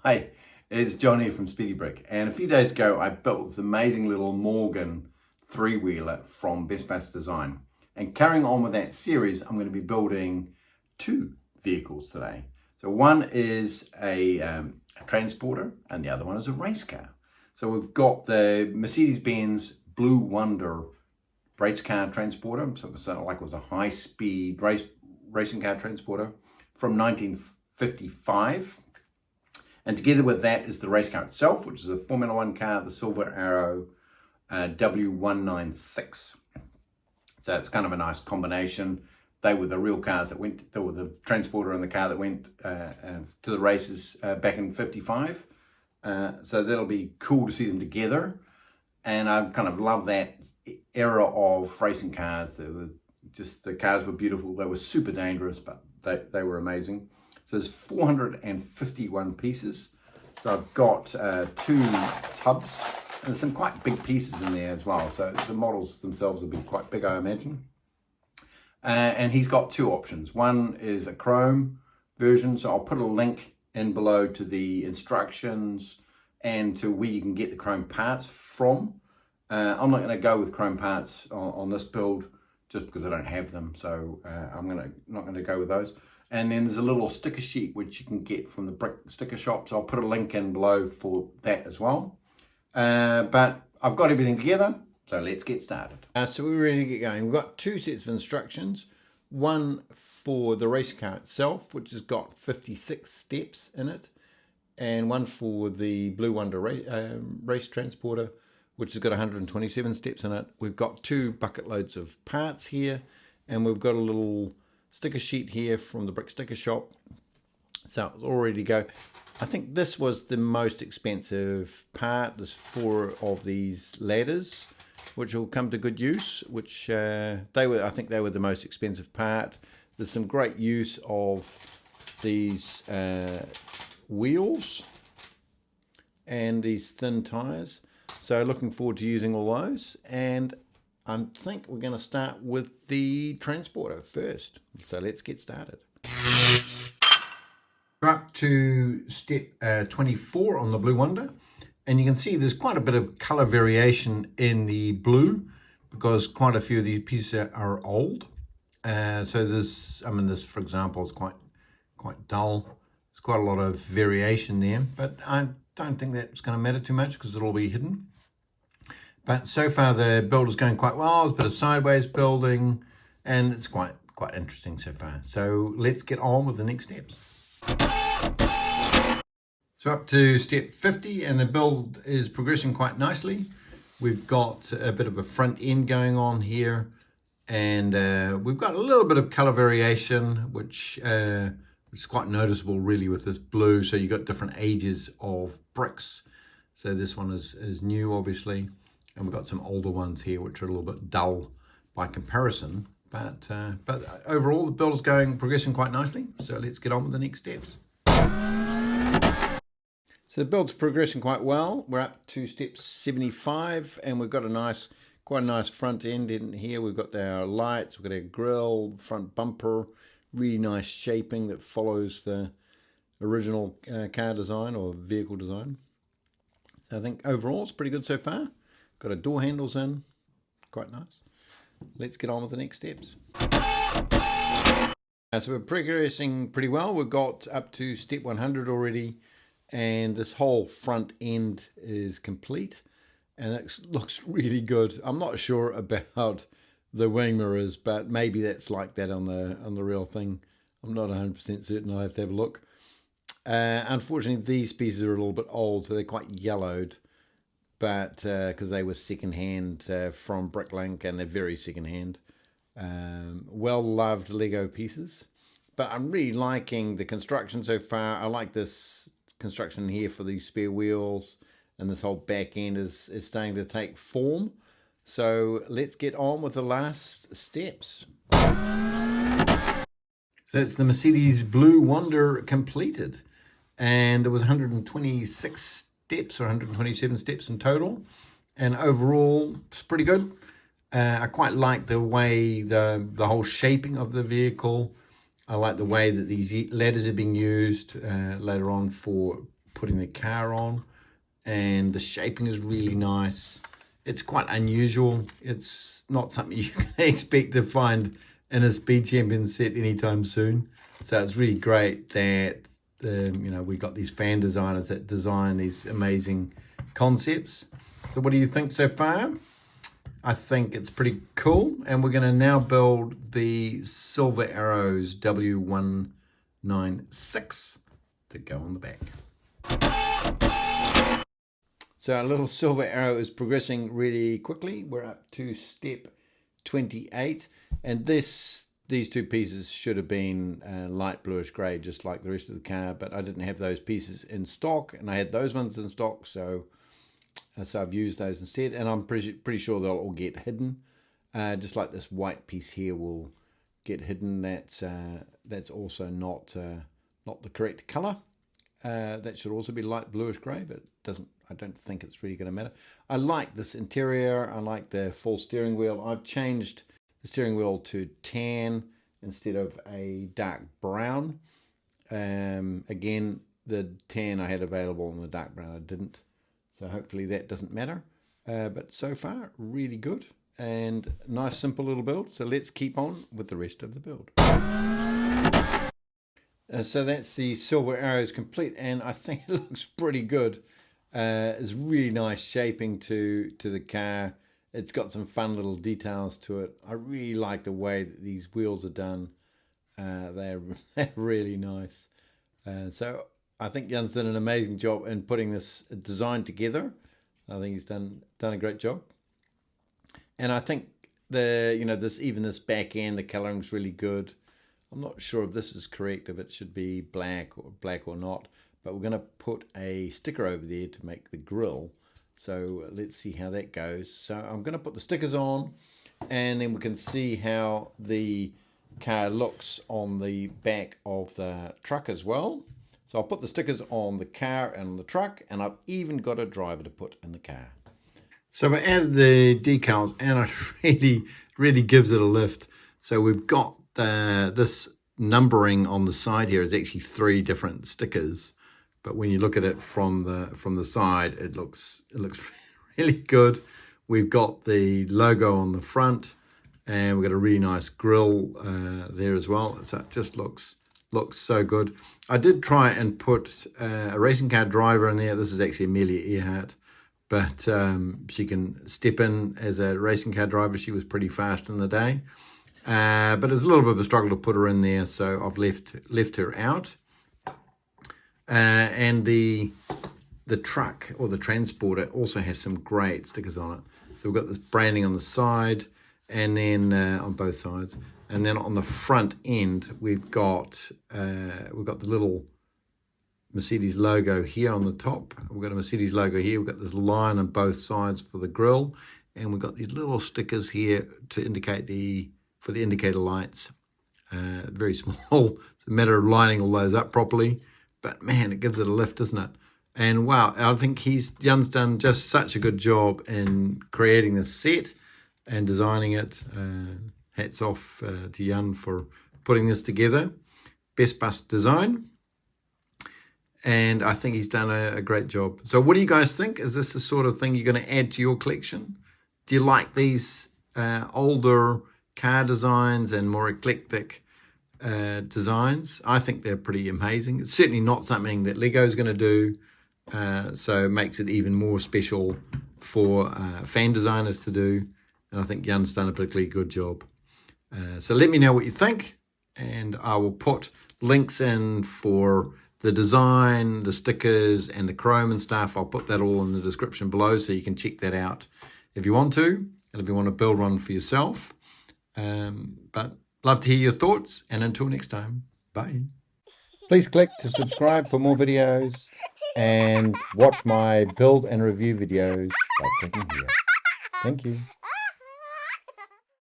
Hi, it's Johnny from Speedy Brick, and a few days ago I built this amazing little Morgan three-wheeler from BesBas Design. And carrying on with that series, I'm going to be building two vehicles today. So one is a transporter and the other one is a race car. So we've got the Mercedes-Benz Blue Wonder race car transporter, so it was a high-speed racing car transporter from 1955. And together with that is the race car itself, which is a Formula One car, the Silver Arrow W196. So it's kind of a nice combination. They were the real cars that went, they were the transporter and the car that went to the races back in 55. So that'll be cool to see them together. And I kind of love that era of racing cars. The cars were beautiful. They were super dangerous, but they were amazing. So there's 451 pieces. So I've got two tubs, and there's some quite big pieces in there as well. So the models themselves will be quite big, I imagine. And he's got two options. One is a chrome version, so I'll put a link in below to the instructions and to where you can get the chrome parts from. I'm not going to go with chrome parts on this build just because I don't have them, so I'm not going to go with those. And then there's a little sticker sheet which you can get from the brick sticker shop, so I'll put a link in below for that as well. But I've got everything together, so let's get started. So we're ready to get going. We've got two sets of instructions. One for the race car itself, which has got 56 steps in it, and one for the Blue Wonder race transporter, which has got 127 steps in it. We've got two bucket loads of parts here, and we've got a little sticker sheet here from the brick sticker shop, so it's all ready to go. I think this was the most expensive part. There's 4 of these ladders which will come to good use, which I think they were the most expensive part. There's some great use of these wheels and these thin tires, so looking forward to using all those. And I think we're going to start with the transporter first. So let's get started. We're up to step 24 on the Blue Wonder. And you can see there's quite a bit of color variation in the blue because quite a few of these pieces are old. So this, for example, is quite dull. There's quite a lot of variation there, but I don't think that's going to matter too much because it'll all be hidden. But so far the build is going quite well. There's a bit of sideways building and it's quite interesting so far. So let's get on with the next steps. So up to step 50 and the build is progressing quite nicely. We've got a bit of a front end going on here, and we've got a little bit of color variation, which is quite noticeable really with this blue. So you've got different ages of bricks. So this one is new, obviously. And we've got some older ones here, which are a little bit dull by comparison. But overall, the build is progressing quite nicely. So let's get on with the next steps. So the build's progressing quite well. We're up to step 75, and we've got quite a nice front end in here. We've got our lights, we've got our grille, front bumper, really nice shaping that follows the original car design or vehicle design. So I think overall it's pretty good so far. Got our door handles in, quite nice. Let's get on with the next steps. So we're progressing pretty well. We've got up to step 100 already, and this whole front end is complete, and it looks really good. I'm not sure about the wing mirrors, but maybe that's like that on the real thing. I'm not 100% certain. I'll have to have a look. Unfortunately, these pieces are a little bit old, so they're quite yellowed. But because they were secondhand from Bricklink, and they're very secondhand. Well-loved Lego pieces. But I'm really liking the construction so far. I like this construction here for these spare wheels, and this whole back end is starting to take form. So let's get on with the last steps. So it's the Mercedes Blue Wonder completed. And there was 126 steps or 127 steps in total, and overall it's pretty good. I quite like the way the whole shaping of the vehicle. I like the way that these ladders are being used later on for putting the car on, and the shaping is really nice. It's quite unusual. It's not something you can expect to find in a Speed Champion set anytime soon. So it's really great that we got these fan designers that design these amazing concepts. So what do you think so far? I think it's pretty cool, and we're going to now build the Silver Arrows W196 to go on the back. So our little Silver Arrow is progressing really quickly. We're up to step 28, and these two pieces should have been light bluish grey, just like the rest of the car, but I didn't have those pieces in stock, and I had those ones in stock, so I've used those instead, and I'm pretty sure they'll all get hidden, just like this white piece here will get hidden. That's also not the correct color. That should also be light bluish grey, but I don't think it's really going to matter. I like this interior. I like the full steering wheel. I've changed the steering wheel to tan instead of a dark brown. Again, the tan I had available and the dark brown I didn't. So hopefully that doesn't matter. But so far, really good and nice, simple little build. So let's keep on with the rest of the build. So that's the Silver Arrows complete, and I think it looks pretty good. It's really nice shaping to the car. It's got some fun little details to it. I really like the way that these wheels are done. They're really nice. So I think Jan's done an amazing job in putting this design together. I think he's done a great job. And I think this back end, the coloring's really good. I'm not sure if this is correct, if it should be black or not, but we're going to put a sticker over there to make the grille. So let's see how that goes. So I'm going to put the stickers on, and then we can see how the car looks on the back of the truck as well. So I'll put the stickers on the car and the truck, and I've even got a driver to put in the car. So we added the decals, and it really gives it a lift. So we've got this numbering on the side here is actually 3 different stickers, but when you look at it from the side, it looks really good. We've got the logo on the front, and we've got a really nice grille there as well. So it just looks so good. I did try and put a racing car driver in there. This is actually Amelia Earhart, but she can step in as a racing car driver. She was pretty fast in the day. But it's a little bit of a struggle to put her in there, so I've left her out. And the truck, or the transporter, also has some great stickers on it. So we've got this branding on the side, and then on both sides, and then on the front end we've got the little Mercedes logo here on the top. We've got a Mercedes logo here. We've got this line on both sides for the grille, and we've got these little stickers here to indicate for the indicator lights. Very small. It's a matter of lining all those up properly, but man, it gives it a lift, doesn't it? And wow, I think Jan's done just such a good job in creating this set and designing it. Hats off to Jan for putting this together. BesBas Design. And I think he's done a great job. So what do you guys think? Is this the sort of thing you're going to add to your collection? Do you like these older car designs and more eclectic designs? I think they're pretty amazing. It's certainly not something that Lego's going to do, so it makes it even more special for fan designers to do, and I think Jan's done a particularly good job. So let me know what you think, and I will put links in for the design, the stickers, and the chrome and stuff. I'll put that all in the description below, so you can check that out if you want to, and if you want to build one for yourself. But love to hear your thoughts, and until next time, bye. Please click to subscribe for more videos, and watch my build and review videos by clicking here. Thank you.